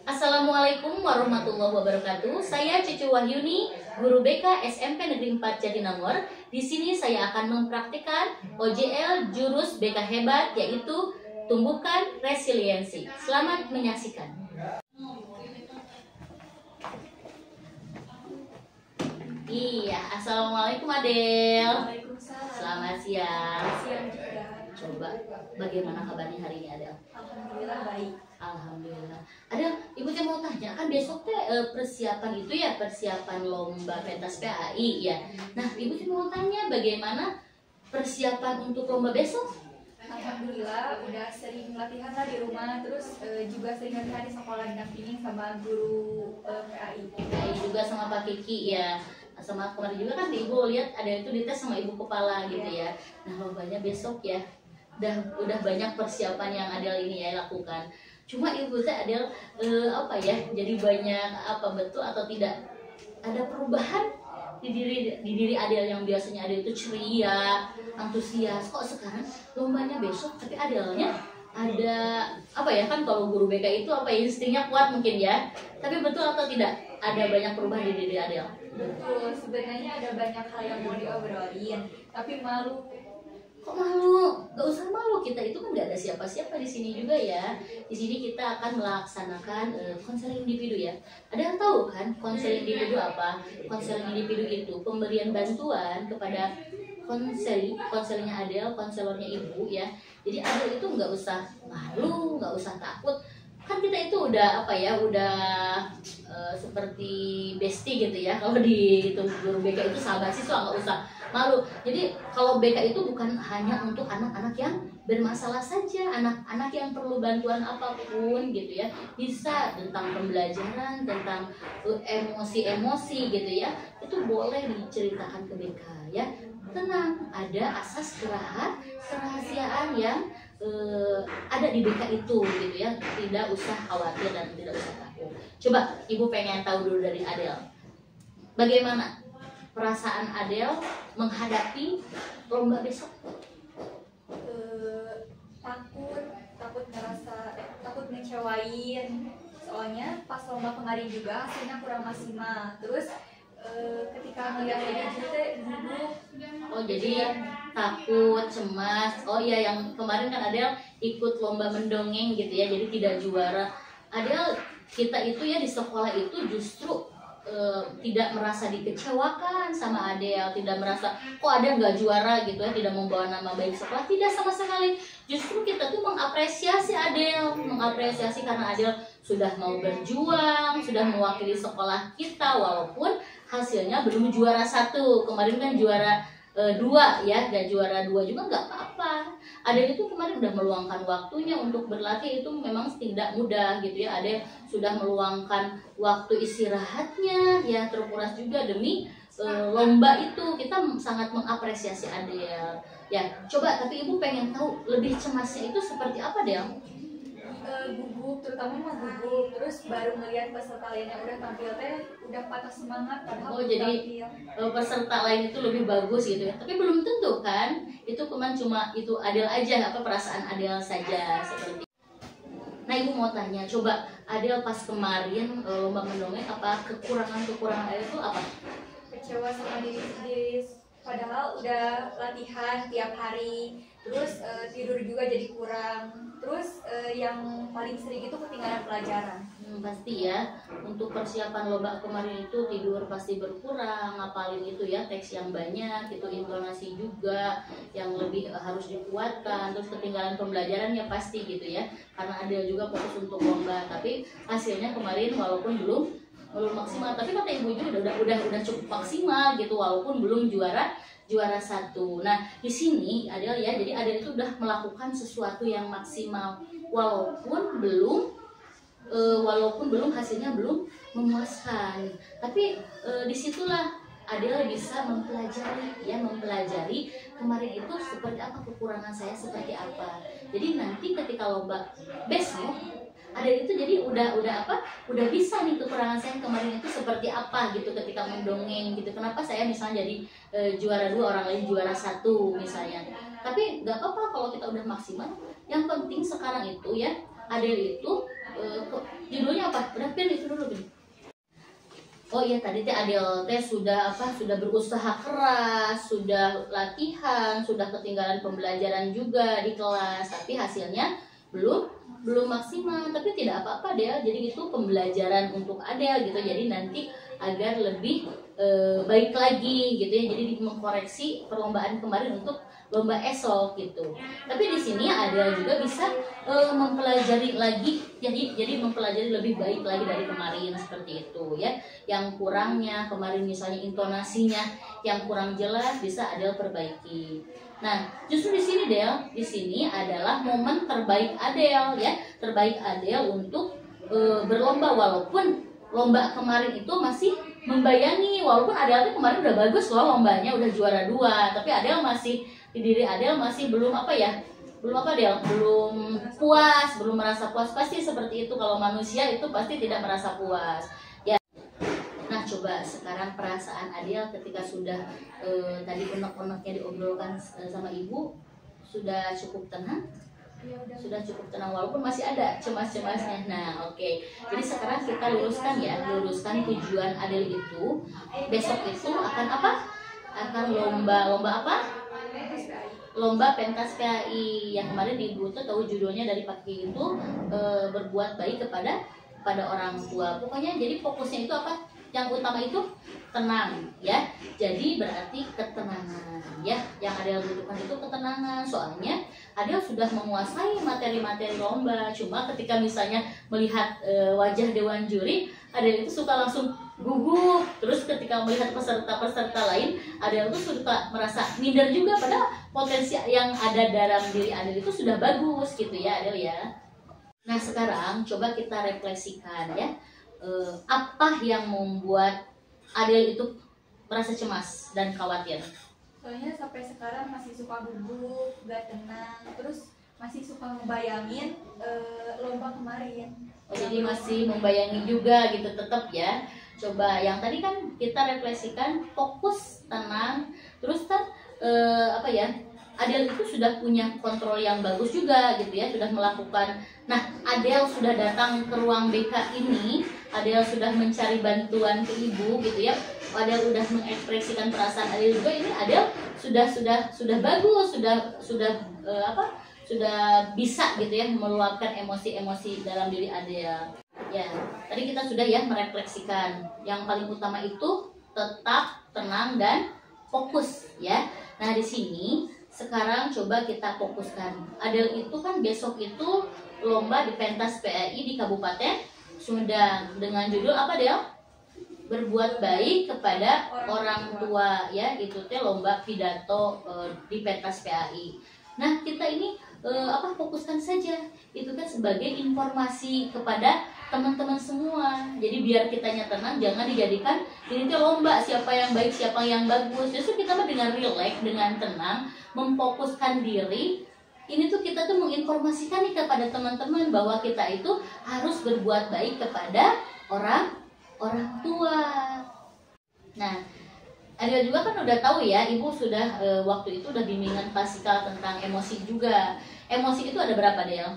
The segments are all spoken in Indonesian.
Assalamualaikum warahmatullahi wabarakatuh. Saya Cucu Wahyuni, guru BK SMP Negeri 4 Jatinangor. Di sini saya akan mempraktikkan OJL jurus BK hebat, yaitu tumbuhkan resiliensi. Selamat menyaksikan. Iya, assalamualaikum Adel. Waalaikumsalam. Selamat siang. Siang juga. Coba, bagaimana kabarnya hari ini Adel? Alhamdulillah baik. Alhamdulillah. Ada ibu teh mau tanya, kan besok teh persiapan itu ya, persiapan lomba pentas PAI ya. Nah, ibu teh mau tanya bagaimana persiapan untuk lomba besok? Alhamdulillah udah sering latihan lah di rumah, terus juga sering latihan di sekolah didampingin sama guru PAI. PAI juga sama Pak Kiki ya. Sama kemarin juga kan ibu lihat ada itu dites sama ibu kepala gitu ya. Nah, lombanya besok ya. Udah banyak persiapan yang Adel ini ya lakukan. Cuma ibu teh Adel apa ya? Jadi banyak apa betul atau tidak ada perubahan di diri Adel yang biasanya Adel itu ceria, antusias. Kok sekarang lombanya besok tapi Adelnya ada apa ya, kan kalau guru BK itu apa ya, instingnya kuat mungkin ya. Tapi betul atau tidak ada banyak perubahan di diri Adel? Betul, sebenarnya ada banyak hal yang mau diobrolin, tapi malu. Kok malu? Gak usah malu, kita itu kan gak ada siapa-siapa di sini juga ya. Di sini kita akan melaksanakan konseling individu ya. Ada yang tahu kan konseling individu apa? Konseling individu itu pemberian bantuan kepada konselingnya Adel, konselornya ibu ya. Jadi Adel itu nggak usah malu, nggak usah takut. Kan kita itu udah apa ya, udah seperti bestie gitu ya. Kalau di itu guru BK itu sahabat siswa, nggak usah malu. Jadi kalau BK itu bukan hanya untuk anak-anak yang bermasalah saja, anak-anak yang perlu bantuan apapun gitu ya. Bisa tentang pembelajaran, tentang emosi-emosi gitu ya. Itu boleh diceritakan ke BK ya. Tenang, ada asas kerahasiaan yang ada di BK itu gitu ya. Tidak usah khawatir dan tidak usah takut. Coba ibu pengen tahu dulu dari Adel, bagaimana perasaan Adel menghadapi lomba besok? Takut takut ngecewain. Soalnya pas lomba kemarin juga hasilnya kurang maksimal. Terus ketika melihat lagi gugup. Oh, jadi takut, cemas. Oh iya, yang kemarin kan Adel ikut lomba mendongeng gitu ya, jadi tidak juara. Adel, kita itu ya di sekolah itu justru tidak merasa dikecewakan sama Adel, tidak merasa kok Adel nggak juara gitu ya, tidak membawa nama baik sekolah, tidak sama sekali. Justru kita tuh mengapresiasi Adel, mengapresiasi karena Adel sudah mau berjuang, sudah mewakili sekolah kita, walaupun hasilnya belum juara 1. Kemarin kan juara 2 ya, dan juara 2 juga nggak apa-apa. Adel itu kemarin udah meluangkan waktunya untuk berlatih, itu memang tidak mudah gitu ya. Adel sudah meluangkan waktu istirahatnya ya, terkuras juga demi lomba itu. Kita sangat mengapresiasi Adel ya. Coba, tapi ibu pengen tahu lebih cemasnya itu seperti apa, Del? Gugup, terutama mah gugup. Terus baru ngelihat peserta lain yang udah tampil teh udah patah semangat padahal jadi peserta lain itu lebih bagus gitu ya, tapi belum tentu kan. Itu cuma itu Adel aja, apa perasaan Adel saja seperti. Nah, ibu mau tanya, coba Adel pas kemarin lomba mendongeng, apa kekurangan Adel itu apa? Kecewa sama diri sendiri, padahal udah latihan tiap hari, terus tidur juga jadi kurang, terus yang paling sering itu ketinggalan pelajaran. Pasti ya, untuk persiapan lomba kemarin itu tidur pasti berkurang, ngapalin itu ya teks yang banyak, itu intonasi juga yang lebih harus dikuatkan, terus ketinggalan pembelajaran ya pasti gitu ya, karena Adel juga fokus untuk lomba. Tapi hasilnya kemarin walaupun belum maksimal, tapi kata ibu juga udah cukup maksimal gitu, walaupun belum juara 1. Nah, di sini Adel ya, jadi Adel itu udah melakukan sesuatu yang maksimal walaupun belum hasilnya belum memuaskan. Tapi disitulah Adel bisa mempelajari kemarin itu seperti apa, kekurangan saya seperti apa. Jadi nanti ketika lomba besok Adel itu jadi udah bisa nih kekurangan saya kemarin itu seperti apa gitu ketika mendongeng gitu. Kenapa saya misalnya jadi juara 2, orang lain juara 1 misalnya. Tapi nggak apa-apa kalau kita udah maksimal. Yang penting sekarang itu ya Adel itu judulnya apa? Udah pin itu dulu Pin. Oh iya tadi teh Adel teh sudah berusaha keras, sudah latihan, sudah ketinggalan pembelajaran juga di kelas, tapi hasilnya belum maksimal. Tapi tidak apa-apa Adel, jadi itu pembelajaran untuk Adel gitu. Jadi nanti agar lebih baik lagi gitu ya. Jadi mengkoreksi perlombaan kemarin untuk lomba esok gitu. Tapi di sini ada juga bisa mempelajari lagi, jadi mempelajari lebih baik lagi dari kemarin seperti itu ya. Yang kurangnya kemarin misalnya intonasinya yang kurang jelas bisa Adel perbaiki. Nah, justru di sini Del, di sini adalah momen terbaik Adel ya, terbaik Adel untuk berlomba walaupun lomba kemarin itu masih membayangi, walaupun Adel kemarin udah bagus loh lombanya, udah juara 2, tapi Adel masih di diri Adel masih belum puas, belum merasa puas. Pasti seperti itu, kalau manusia itu pasti tidak merasa puas ya. Nah coba sekarang perasaan Adel ketika sudah tadi unek-uneknya diobrolkan sama ibu, sudah cukup tenang? Ya, Sudah cukup tenang walaupun masih ada cemas-cemasnya. Nah oke. Jadi sekarang kita luruskan tujuan Adel itu. Besok itu akan apa? Akan lomba apa? Lomba pentas PAI yang kemarin Ibu tuh tahu judulnya dari pagi itu berbuat baik kepada orang tua. Pokoknya jadi fokusnya itu apa? Yang utama itu tenang ya. Jadi berarti ketenangan ya. Yang Adel butuhkan itu ketenangan. Soalnya Adel sudah menguasai materi-materi lomba. Cuma ketika misalnya melihat wajah dewan juri, Adel itu suka langsung gugup. Terus ketika melihat peserta-peserta lain, Adel tuh suka merasa minder juga, padahal potensi yang ada dalam diri Adel itu sudah bagus gitu ya Adel ya. Nah sekarang coba kita refleksikan ya, apa yang membuat Adel itu merasa cemas dan khawatir? Soalnya sampai sekarang masih suka gugup, gak tenang, terus masih suka ngebayangin lomba kemarin. Oh, jadi masih membayangi juga gitu tetap ya. Coba yang tadi kan kita refleksikan, fokus, tenang, terus kan Adel itu sudah punya kontrol yang bagus juga gitu ya, sudah melakukan. Nah, Adel sudah datang ke ruang BK ini, Adel sudah mencari bantuan ke ibu gitu ya. Adel sudah mengekspresikan perasaan Adel juga, ini Adel sudah bagus, sudah bisa gitu ya meluapkan emosi-emosi dalam diri Adel. Ya, tadi kita sudah ya merefleksikan. Yang paling utama itu tetap tenang dan fokus ya. Nah, di sini sekarang coba kita fokuskan. Adel itu kan besok itu lomba di pentas PAI di Kabupaten Sumedang dengan judul apa Del? Berbuat baik kepada orang tua ya. Itu teh lomba pidato di pentas PAI. Nah, kita ini fokuskan saja itu kan sebagai informasi kepada teman-teman semua. Jadi biar kitanya tenang, jangan dijadikan ini tuh lomba siapa yang baik, siapa yang bagus. Justru kita mah dengan rileks, dengan tenang, memfokuskan diri. Ini tuh kita tuh menginformasikan nih kepada teman-teman bahwa kita itu harus berbuat baik kepada orang tua. Nah, Adel juga kan udah tahu ya, ibu sudah waktu itu udah bimbingan klasikal tentang emosi juga. Emosi itu ada berapa Del?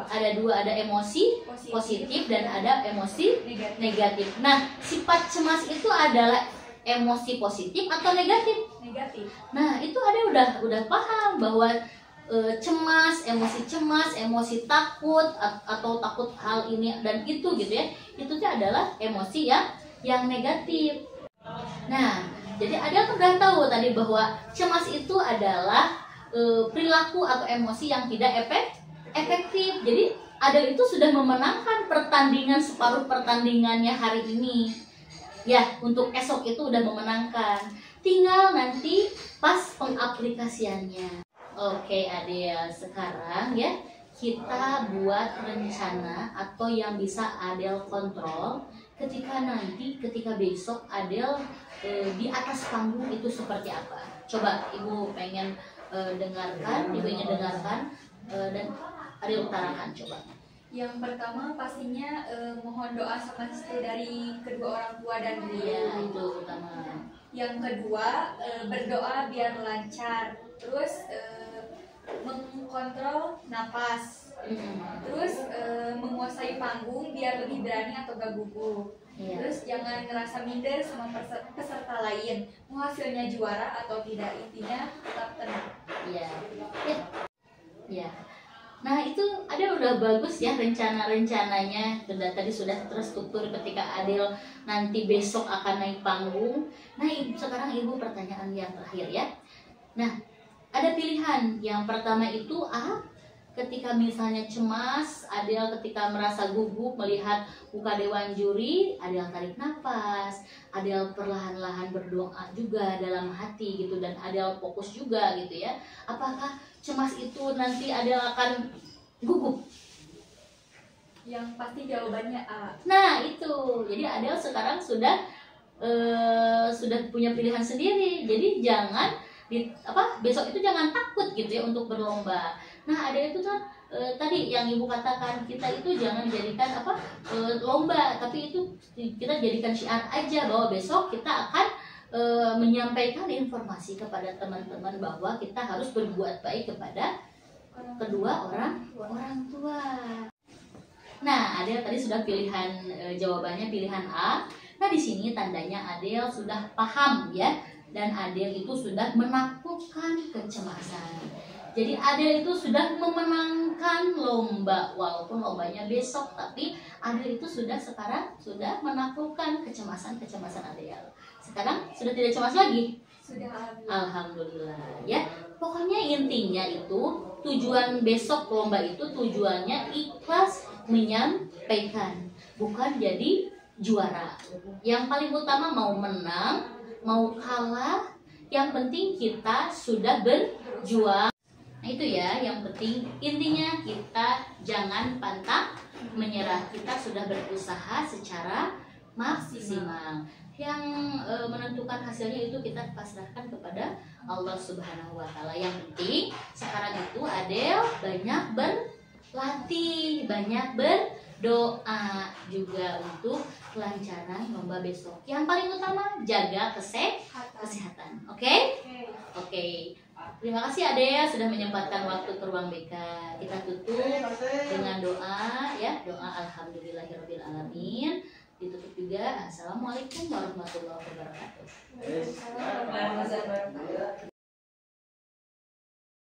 Ada dua, ada emosi positif dan ada emosi negatif. Nah, sifat cemas itu adalah emosi positif atau negatif? Negatif. Nah, itu ada udah paham bahwa emosi takut atau takut hal ini dan itu gitu ya. Itu adalah emosi yang negatif. Nah, jadi Adel udah tahu tadi bahwa cemas itu adalah perilaku atau emosi yang tidak efektif. Jadi Adel itu sudah memenangkan pertandingan, separuh pertandingannya hari ini. Ya, untuk esok itu udah memenangkan. Tinggal nanti pas pengaplikasiannya. Oke Adel, sekarang ya kita buat rencana atau yang bisa Adel kontrol ketika besok Adel di atas panggung itu seperti apa. Coba ibu pengen dengarkan, ibu ingin dengarkan dan Adel utarakan coba. Yang pertama pastinya mohon doa sama restu dari kedua orang tua dan guru. Iya, itu utama. Yang kedua berdoa biar lancar. Terus mengkontrol napas. Terus menguasai panggung biar lebih berani atau gak gugup. Iya. Terus jangan ngerasa minder sama peserta lain, mau hasilnya juara atau tidak, intinya tetap tenang. Iya. Ya. Ya. Nah, itu ada udah bagus ya rencana-rencananya. Tadi sudah terstruktur ketika Adel nanti besok akan naik panggung. Nah, sekarang Ibu pertanyaan yang terakhir ya. Nah, ada pilihan. Yang pertama itu ketika misalnya cemas, Adel ketika merasa gugup melihat muka dewan juri, Adel tarik nafas, Adel perlahan-lahan berdoa juga dalam hati gitu, dan Adel fokus juga gitu ya. Apakah cemas itu nanti Adel akan gugup? Yang pasti jawabannya A. Nah itu, jadi Adel sekarang sudah punya pilihan sendiri. Jadi jangan besok itu jangan takut gitu ya untuk berlomba. Nah ada itu kan tadi yang Ibu katakan, kita itu jangan jadikan lomba, tapi itu kita jadikan syiar aja bahwa besok kita akan menyampaikan informasi kepada teman-teman bahwa kita harus berbuat baik kepada kedua orang tua. Nah, Adel tadi sudah pilihan jawabannya pilihan A. Nah, di sini tandanya Adel sudah paham ya, dan Adel itu sudah menaklukkan kecemasan. Jadi Adel itu sudah memenangkan lomba, walaupun lombanya besok, tapi Adel itu sekarang sudah menaklukkan kecemasan Adel. Sekarang sudah tidak cemas lagi. Sudah. Alhamdulillah ya. Pokoknya intinya itu tujuan besok lomba itu tujuannya ikhlas menyampaikan, bukan jadi juara. Yang paling utama mau menang, mau kalah, yang penting kita sudah berjuang. Nah itu ya yang penting, intinya kita jangan pantang menyerah, kita sudah berusaha secara maksimal. Yang menentukan hasilnya itu kita pasrahkan kepada Allah Subhanahu wa Ta'ala. Yang penting sekarang itu Adel banyak berlatih, banyak berdoa juga untuk kelancaran lomba besok. Yang paling utama jaga kesehatan. Oke? Oke. Terima kasih Adel sudah menyempatkan waktu ke ruang BK. Kita tutup dengan doa ya, doa alhamdulillahirabbil alamin. Ditutup juga. Assalamualaikum warahmatullahi wabarakatuh.